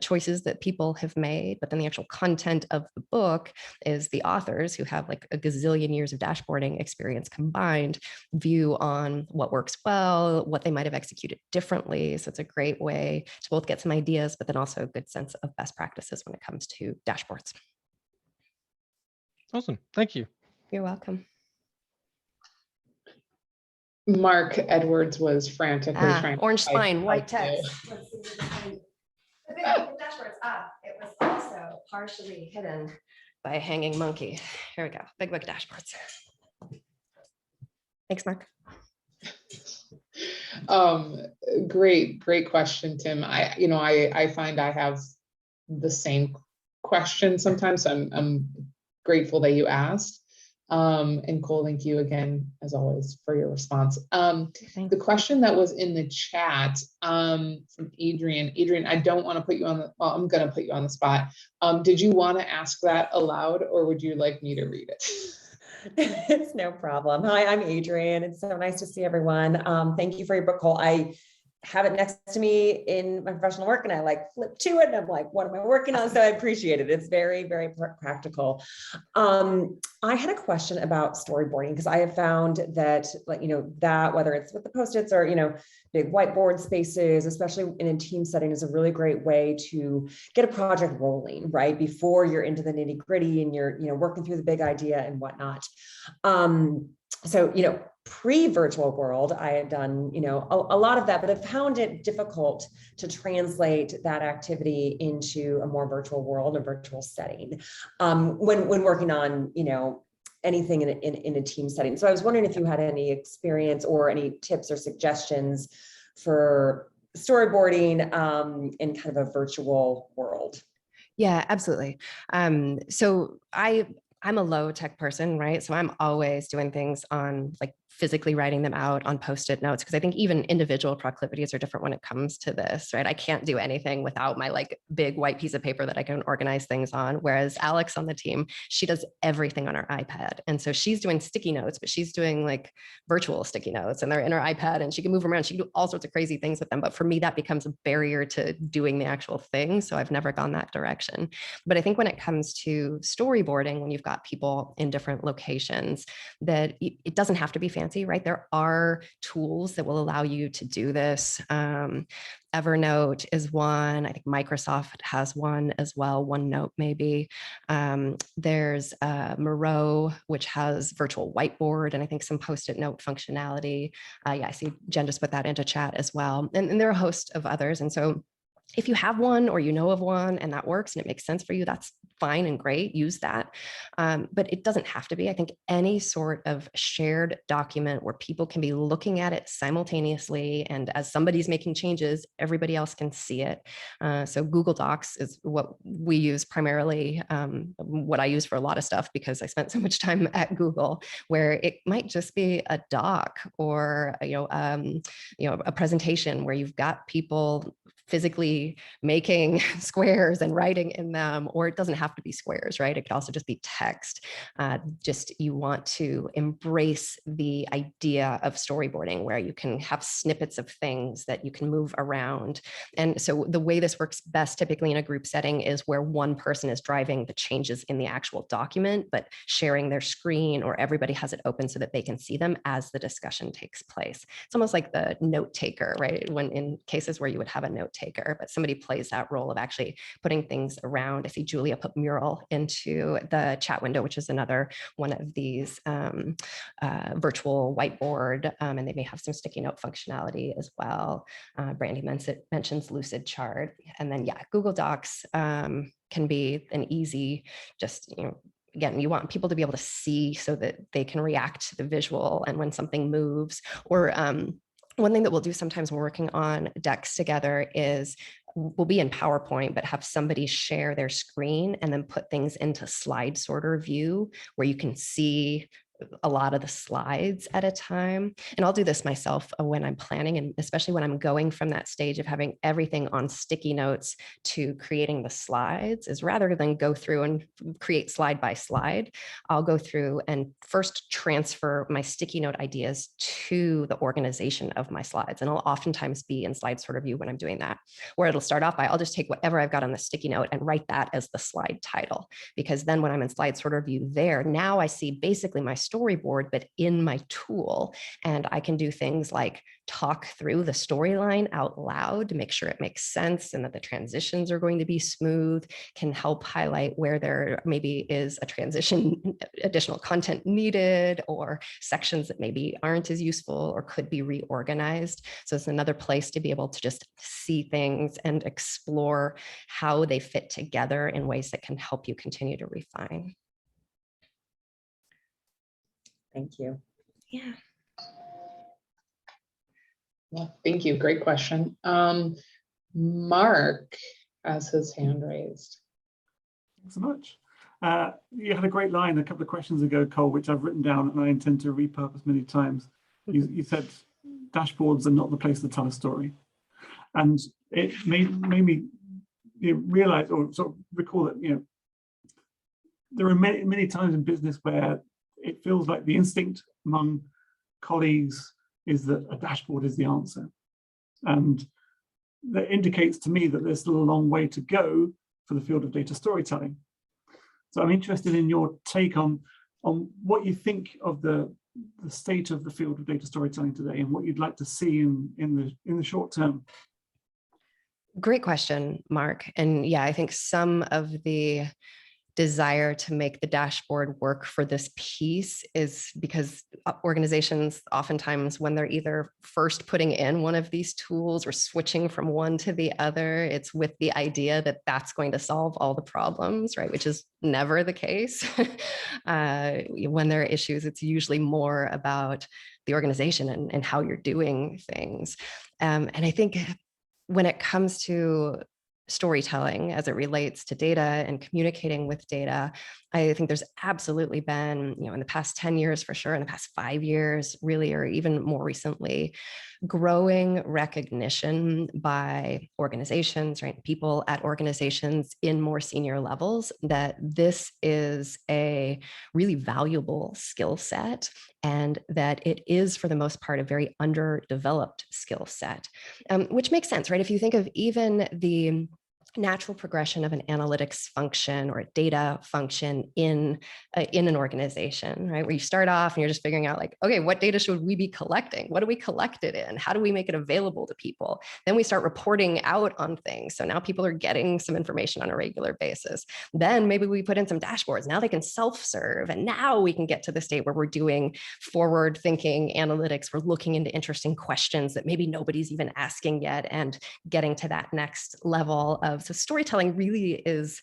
choices that people have made. But then the actual content of the book is the authors, who have like a gazillion years of dashboarding experience combined, view on what works well, what they might have executed differently. So it's a great way to both get some ideas, but then also a good sense of best practices when it comes to dashboards. Awesome. Thank you. You're welcome. Mark Edwards was frantically trying to orange type spine, white out text. Let's see if we can find the big dashboards. It was also partially hidden by a hanging monkey. Here we go. Big book dashboards. Thanks, Mark. Great question, Tim. I find I have the same question sometimes. So I'm grateful that you asked. And Cole, thank you again, as always, for your response. The question that was in the chat from Adrian, I don't want to put you on the, well, I'm going to put you on the spot. Did you want to ask that aloud, or would you like me to read it? It's no problem. Hi, I'm Adrian. It's so nice to see everyone. Thank you for your book, Cole. I have it next to me in my professional work, and I like flip to it and I'm like, what am I working on? So I appreciate it. It's very, very practical. I had a question about storyboarding, because I have found that, like, that whether it's with the Post-its or, big whiteboard spaces, especially in a team setting, is a really great way to get a project rolling, right? Before you're into the nitty gritty and you're, working through the big idea and whatnot. So, pre-virtual world, I had done, a lot of that, but I found it difficult to translate that activity into a more virtual world, a virtual setting, when working on, anything in a team setting. So I was wondering if you had any experience or any tips or suggestions for storyboarding in kind of a virtual world. Yeah, absolutely. So I'm a low tech person, right? So I'm always doing things on like physically writing them out on Post-it notes, because I think even individual proclivities are different when it comes to this, right? I can't do anything without my like big white piece of paper that I can organize things on. Whereas Alex on the team, she does everything on her iPad. And so she's doing sticky notes, but she's doing like virtual sticky notes, and they're in her iPad and she can move them around. She can do all sorts of crazy things with them. But for me, that becomes a barrier to doing the actual thing. So I've never gone that direction. But I think when it comes to storyboarding, when you've got people in different locations, that it doesn't have to be fancy. fancy, right? There are tools that will allow you to do this. Evernote is one. I think Microsoft has one as well, OneNote maybe. There's Miro, which has virtual whiteboard, and I think some post-it note functionality. Yeah, I see Jen just put that into chat as well. And there are a host of others. And so if you have one or you know of one and that works and it makes sense for you, that's fine and great, use that. But it doesn't have to be. I think any sort of shared document where people can be looking at it simultaneously, and as somebody's making changes, everybody else can see it. So Google Docs is what we use primarily, what I use for a lot of stuff because I spent so much time at Google, where it might just be a doc or a presentation where you've got people physically making squares and writing in them, or it doesn't have to be squares, right? It could also just be text. Just you want to embrace the idea of storyboarding where you can have snippets of things that you can move around. And so the way this works best typically in a group setting is where one person is driving the changes in the actual document, but sharing their screen, or everybody has it open so that they can see them as the discussion takes place. It's almost like the note taker, right? When in cases where you would have a note taker, but somebody plays that role of actually putting things around. I see Julia put mural into the chat window, which is another one of these virtual whiteboard, and they may have some sticky note functionality as well. Brandy mentions Lucid Chart, and then yeah, Google Docs can be an easy, just again, you want people to be able to see so that they can react to the visual and when something moves. Or one thing that we'll do sometimes when we're working on decks together is we'll be in PowerPoint, but have somebody share their screen and then put things into slide sorter view where you can see a lot of the slides at a time. And I'll do this myself when I'm planning, and especially when I'm going from that stage of having everything on sticky notes to creating the slides, is rather than go through and create slide by slide, I'll go through and first transfer my sticky note ideas to the organization of my slides. And I'll oftentimes be in slide sorter view when I'm doing that, where it'll start off by, I'll just take whatever I've got on the sticky note and write that as the slide title. Because then when I'm in slide sorter view there, now I see basically my storyboard, but in my tool. And I can do things like talk through the storyline out loud to make sure it makes sense and that the transitions are going to be smooth, can help highlight where there maybe is a transition, additional content needed, or sections that maybe aren't as useful or could be reorganized. So it's another place to be able to just see things and explore how they fit together in ways that can help you continue to refine. Thank you. Yeah. Yeah, thank you. Great question. Mark has his hand raised. Thanks so much. You had a great line a couple of questions ago, Cole, which I've written down and I intend to repurpose many times. You said dashboards are not the place to tell a story. And it made me realize, or sort of recall that, there are many times in business where it feels like the instinct among colleagues is that a dashboard is the answer. And that indicates to me that there's still a long way to go for the field of data storytelling. So I'm interested in your take on what you think of the state of the field of data storytelling today and what you'd like to see in the short term. Great question, Mark. And yeah, I think some of the desire to make the dashboard work for this piece is because organizations oftentimes, when they're either first putting in one of these tools or switching from one to the other, it's with the idea that that's going to solve all the problems, right? Which is never the case. When there are issues, it's usually more about the organization and how you're doing things. And I think when it comes to storytelling as it relates to data and communicating with data, I think there's absolutely been, in the past 10 years for sure, in the past 5 years, really, or even more recently, growing recognition by organizations, right? People at organizations in more senior levels that this is a really valuable skill set, and that it is, for the most part, a very underdeveloped skill set, which makes sense, right? If you think of even the natural progression of an analytics function or a data function in an organization, right? Where you start off and you're just figuring out like, okay, what data should we be collecting? What do we collect it in? How do we make it available to people? Then we start reporting out on things. So now people are getting some information on a regular basis. Then maybe we put in some dashboards. Now they can self-serve. And now we can get to the state where we're doing forward-thinking analytics. We're looking into interesting questions that maybe nobody's even asking yet and getting to that next level of. So storytelling really is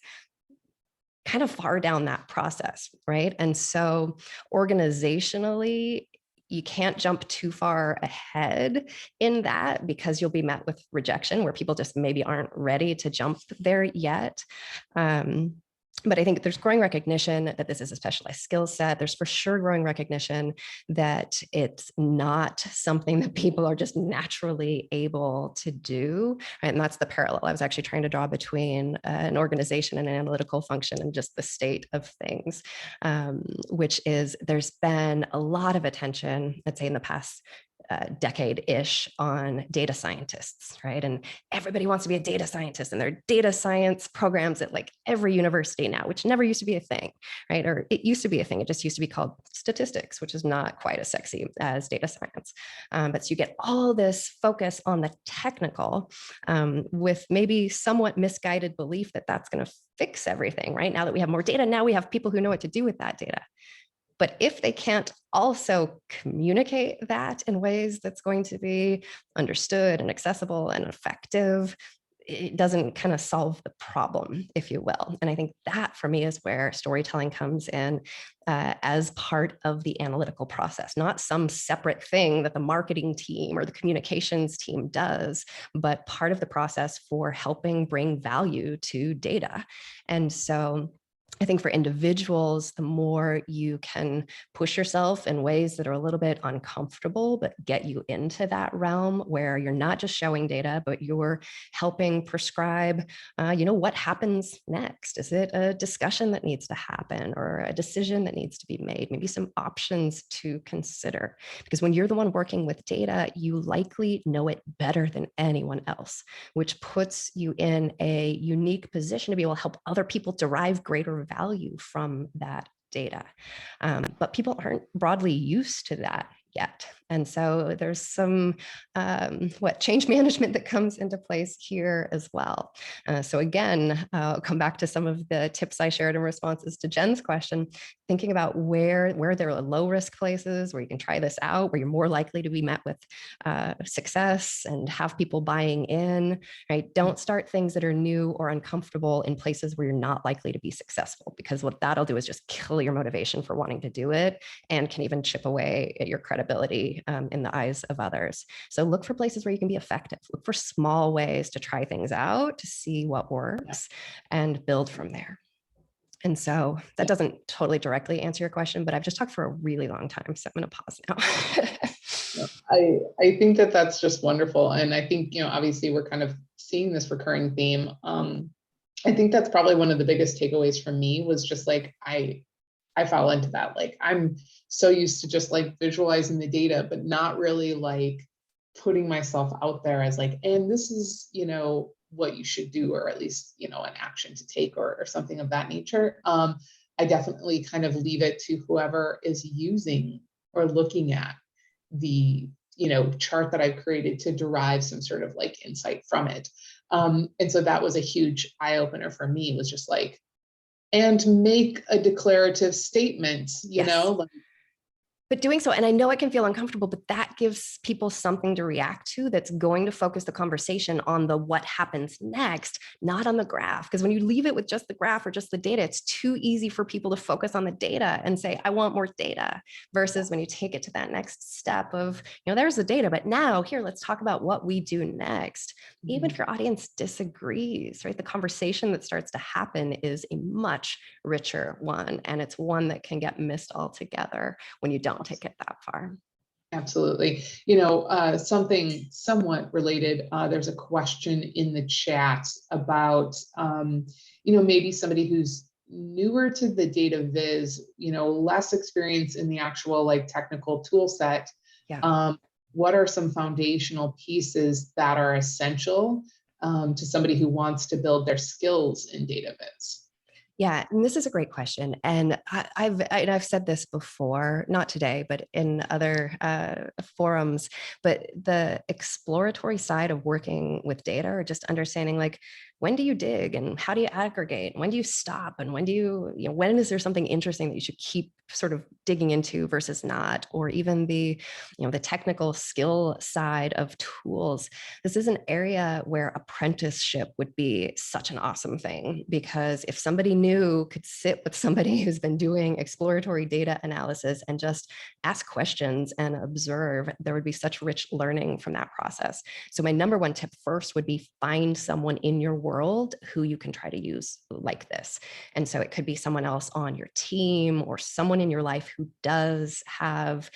kind of far down that process, right? And so organizationally, you can't jump too far ahead in that because you'll be met with rejection where people just maybe aren't ready to jump there yet. But I think there's growing recognition that this is a specialized skill set. There's for sure growing recognition that it's not something that people are just naturally able to do. Right? And that's the parallel I was actually trying to draw between an organization and an analytical function and just the state of things, which is there's been a lot of attention, let's say in the past decade-ish on data scientists, right? And everybody wants to be a data scientist, and there are data science programs at like every university now, which never used to be a thing, right? Or it used to be a thing. It just used to be called statistics, which is not quite as sexy as data science. But so you get all this focus on the technical with maybe somewhat misguided belief that that's going to fix everything, right? Now that we have more data, now we have people who know what to do with that data. But if they can't also communicate that in ways that's going to be understood and accessible and effective, it doesn't kind of solve the problem, if you will. And I think that for me is where storytelling comes in as part of the analytical process, not some separate thing that the marketing team or the communications team does, but part of the process for helping bring value to data. And so I think for individuals, the more you can push yourself in ways that are a little bit uncomfortable, but get you into that realm where you're not just showing data, but you're helping prescribe, what happens next? Is it a discussion that needs to happen or a decision that needs to be made? Maybe some options to consider. Because when you're the one working with data, you likely know it better than anyone else, which puts you in a unique position to be able to help other people derive greater value from that data. But people aren't broadly used to that yet. And so there's some change management that comes into place here as well. So again, I'll come back to some of the tips I shared in responses to Jen's question, thinking about where there are low risk places where you can try this out, where you're more likely to be met with success and have people buying in, right? Don't start things that are new or uncomfortable in places where you're not likely to be successful, because what that'll do is just kill your motivation for wanting to do it and can even chip away at your credibility in the eyes of others. So look for places where you can be effective. Look for small ways to try things out, to see what works and build from there. And so that doesn't totally directly answer your question, but I've just talked for a really long time, so I'm going to pause now. I think that that's just wonderful. And I think, obviously we're kind of seeing this recurring theme. I think that's probably one of the biggest takeaways from me was just like, I fell into that. Like, I'm so used to just like visualizing the data, but not really like putting myself out there as like, and this is, what you should do, or at least, an action to take or something of that nature. I definitely kind of leave it to whoever is using or looking at the, chart that I've created to derive some sort of like insight from it. And so that was a huge eye opener for me, was just like, and make a declarative statement, like, but doing so, and I know it can feel uncomfortable, but that gives people something to react to that's going to focus the conversation on the what happens next, not on the graph. Because when you leave it with just the graph or just the data, it's too easy for people to focus on the data and say, I want more data, versus when you take it to that next step of, there's the data, but now here, let's talk about what we do next. Even if your audience disagrees, right? The conversation that starts to happen is a much richer one. And it's one that can get missed altogether when you don't take it that far. Absolutely. Something somewhat related, there's a question in the chat about, maybe somebody who's newer to the data viz, less experience in the actual like technical tool set. Yeah. What are some foundational pieces that are essential to somebody who wants to build their skills in data viz? Yeah, and this is a great question. And I've said this before, not today, but in other forums, but the exploratory side of working with data, or just understanding like, when do you dig and how do you aggregate? When do you stop? And when do when is there something interesting that you should keep sort of digging into versus not? Or even the technical skill side of tools. This is an area where apprenticeship would be such an awesome thing, because if somebody new could sit with somebody who's been doing exploratory data analysis and just ask questions and observe, there would be such rich learning from that process. So my number one tip first would be find someone in your world who you can try to use like this. And so it could be someone else on your team or someone in your life who does have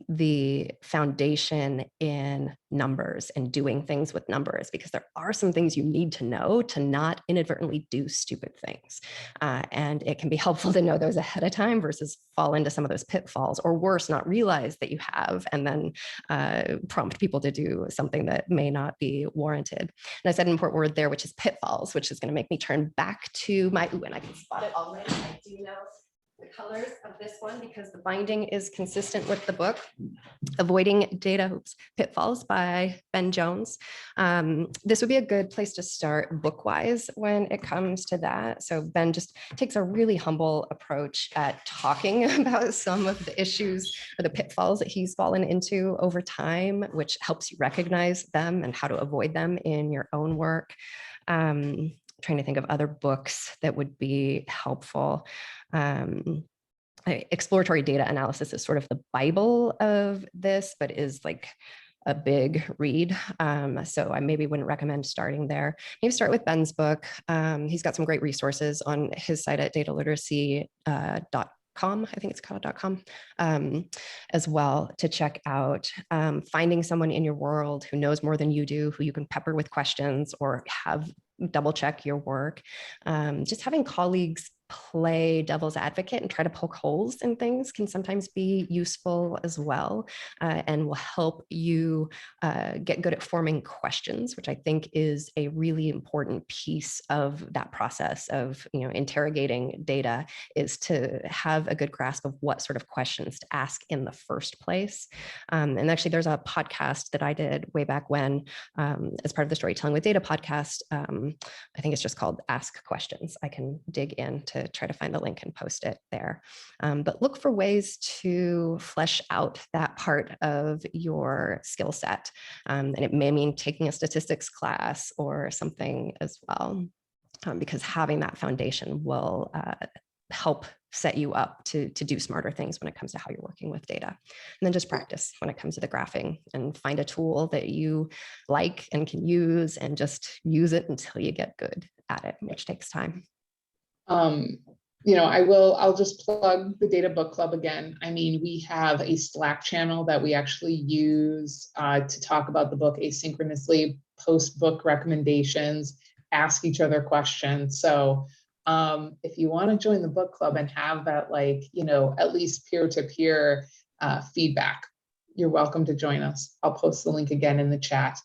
the foundation in numbers and doing things with numbers, because there are some things you need to know to not inadvertently do stupid things. And it can be helpful to know those ahead of time versus fall into some of those pitfalls, or worse, not realize that you have, and then prompt people to do something that may not be warranted. And I said an important word there, which is pitfalls, which is going to make me turn back to my, and I can spot it already. I do know the colors of this one because the binding is consistent with the book, Avoiding Data Pitfalls by Ben Jones. This would be a good place to start book-wise when it comes to that. So Ben just takes a really humble approach at talking about some of the issues or the pitfalls that he's fallen into over time, which helps you recognize them and how to avoid them in your own work. Trying to think of other books that would be helpful. Exploratory data analysis is sort of the Bible of this, but is like a big read. So I maybe wouldn't recommend starting there. Maybe start with Ben's book. He's got some great resources on his site at dataliteracy.com. I think it's called .com as well to check out. Finding someone in your world who knows more than you do, who you can pepper with questions or have double check your work. Just having colleagues play devil's advocate and try to poke holes in things can sometimes be useful as well, and will help you get good at forming questions, which I think is a really important piece of that process of interrogating data, is to have a good grasp of what sort of questions to ask in the first place. And actually there's a podcast that I did way back when as part of the Storytelling with Data podcast. I think it's just called Ask Questions. I can dig in to try to find the link and post it there. But look for ways to flesh out that part of your skill set. And it may mean taking a statistics class or something as well, because having that foundation will help set you up to do smarter things when it comes to how you're working with data. And then just practice when it comes to the graphing, and find a tool that you like and can use, and just use it until you get good at it, which takes time. I'll just plug the Data Book Club again. I mean, we have a Slack channel that we actually use to talk about the book asynchronously, post book recommendations, ask each other questions. So if you want to join the book club and have that, at least peer-to-peer feedback, you're welcome to join us. I'll post the link again in the chat.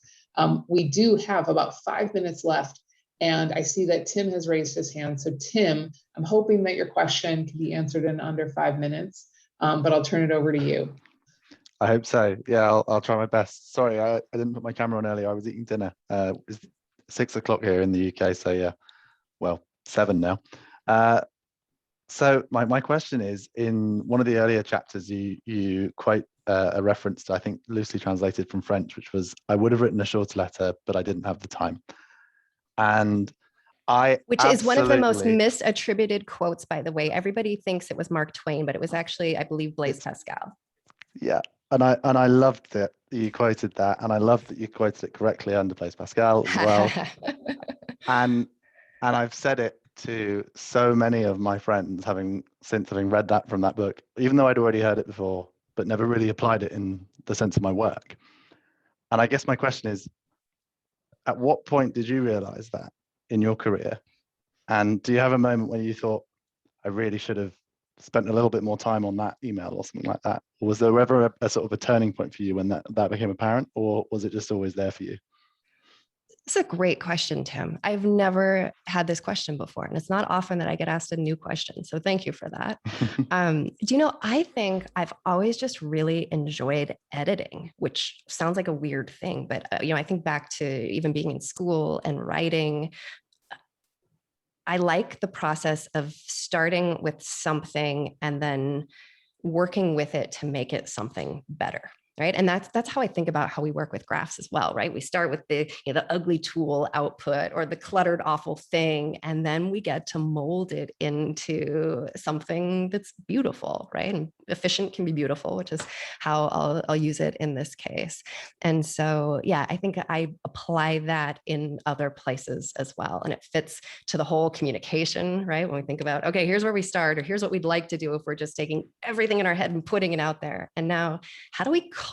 We do have about 5 minutes left, and I see that Tim has raised his hand. So Tim, I'm hoping that your question can be answered in under 5 minutes, but I'll turn it over to you. I hope so. Yeah, I'll try my best. Sorry, I didn't put my camera on earlier. I was eating dinner. It's 6 o'clock here in the UK, so yeah, well, 7 now. So my question is, in one of the earlier chapters, you quote a reference to, I think, loosely translated from French, which was, "I would have written a shorter letter, but I didn't have the time." And which is one of the most misattributed quotes, by the way. Everybody thinks it was Mark Twain, but it was actually, I believe, Blaise Pascal. Yeah, and I loved that you quoted that, and I loved that you quoted it correctly under Blaise Pascal as well. and I've said it to so many of my friends, having read that from that book, even though I'd already heard it before, but never really applied it in the sense of my work. And I guess my question is, at what point did you realize that in your career? And do you have a moment when you thought, I really should have spent a little bit more time on that email or something like that? Or was there ever a sort of a turning point for you when that became apparent, or was it just always there for you? That's a great question, Tim. I've never had this question before, and it's not often that I get asked a new question. So thank you for that. Do you know, I think I've always just really enjoyed editing, which sounds like a weird thing, but I think back to even being in school and writing. I like the process of starting with something and then working with it to make it something better. Right. And that's how I think about how we work with graphs as well. Right. We start with the ugly tool output or the cluttered, awful thing, and then we get to mold it into something that's beautiful. Right. And efficient can be beautiful, which is how I'll use it in this case. And so, yeah, I think I apply that in other places as well. And it fits to the whole communication. Right. When we think about, OK, here's where we start, or here's what we'd like to do if we're just taking everything in our head and putting it out there. And now, how do we cull?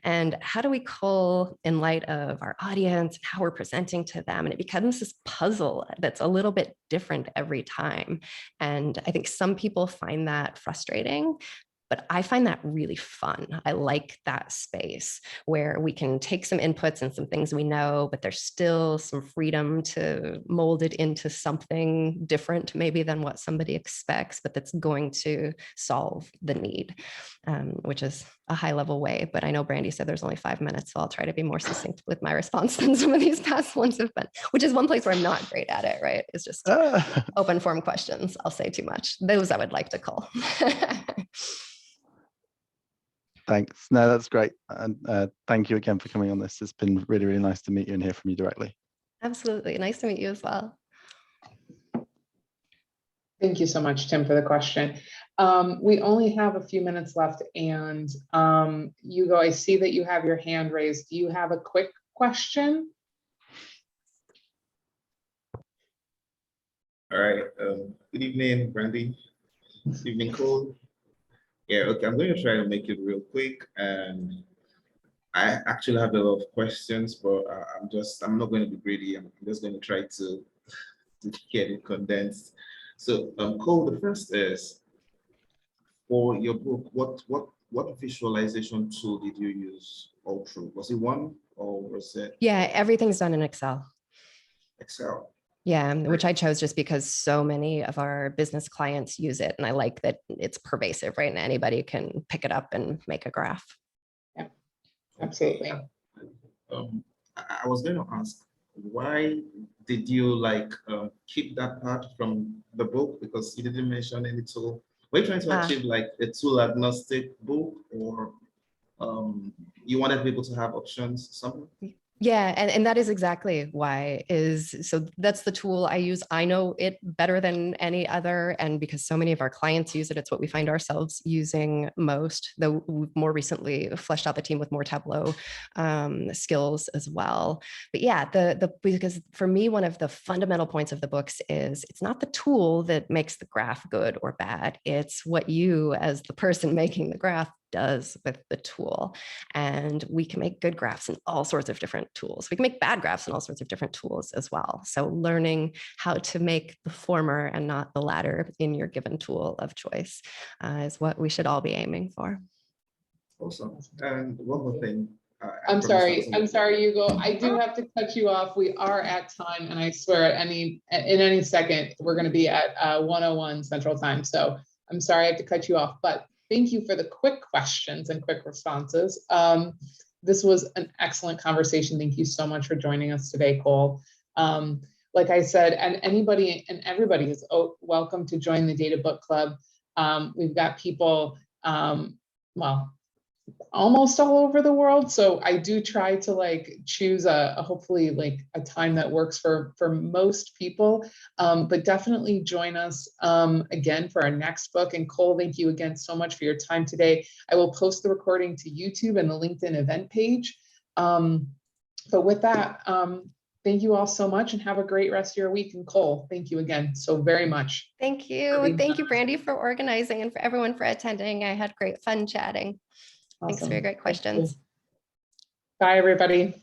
And how do we cull in light of our audience and how we're presenting to them? And it becomes this puzzle that's a little bit different every time. And I think some people find that frustrating, but I find that really fun. I like that space where we can take some inputs and some things we know, but there's still some freedom to mold it into something different, maybe than what somebody expects, but that's going to solve the need, which is a high level way. But I know Brandy said there's only 5 minutes, so I'll try to be more succinct with my response than some of these past ones have been, which is one place where I'm not great at it, right? It's just open form questions. I'll say too much. Those I would like to call. Thanks. No, that's great. And thank you again for coming on this. It's been really, really nice to meet you and hear from you directly. Absolutely. Nice to meet you as well. Thank you so much, Tim, for the question. We only have a few minutes left, and Hugo, I see that you have your hand raised. Do you have a quick question? All right. Good evening, Brandy. Good evening, Cole. Yeah, okay, I'm going to try to make it real quick. And I actually have a lot of questions, but I'm not going to be greedy. I'm just going to try to get it condensed. So, Cole, the first is, for your book, what visualization tool did you use all through? Was it one, or was it? Yeah, everything's done in Excel. Excel. Yeah, which I chose just because so many of our business clients use it. And I like that it's pervasive, right? And anybody can pick it up and make a graph. Yeah, absolutely. I was going to ask, why did you keep that part from the book? Because you didn't mention any tool. Were you trying to achieve like a tool agnostic book, or you wanted people to have options somewhere? Yeah, and that is exactly why so that's the tool I use. I know it better than any other. And because so many of our clients use it, it's what we find ourselves using most, though we've more recently fleshed out the team with more Tableau skills as well. But yeah, because for me, one of the fundamental points of the books is it's not the tool that makes the graph good or bad. It's what you as the person making the graph does with the tool. And we can make good graphs in all sorts of different tools. We can make bad graphs in all sorts of different tools as well. So learning how to make the former and not the latter in your given tool of choice is what we should all be aiming for. Awesome. And one more thing. I'm sorry, Hugo. I do have to cut you off. We are at time, and I swear in any second, we're going to be at 1:01 Central Time. So I'm sorry I have to cut you off, but thank you for the quick questions and quick responses. This was an excellent conversation. Thank you so much for joining us today, Cole. Like I said, and anybody and everybody is welcome to join the Data Book Club. We've got people, well, almost all over the world. So I do try to choose hopefully a time that works for most people, but definitely join us again for our next book. And Cole, thank you again so much for your time today. I will post the recording to YouTube and the LinkedIn event page. But with that, thank you all so much and have a great rest of your week. And Cole, thank you again so very much. Thank you. Thank you, Brandy, for organizing and for everyone for attending. I had great fun chatting. Awesome. Thanks for your great questions. Bye, everybody.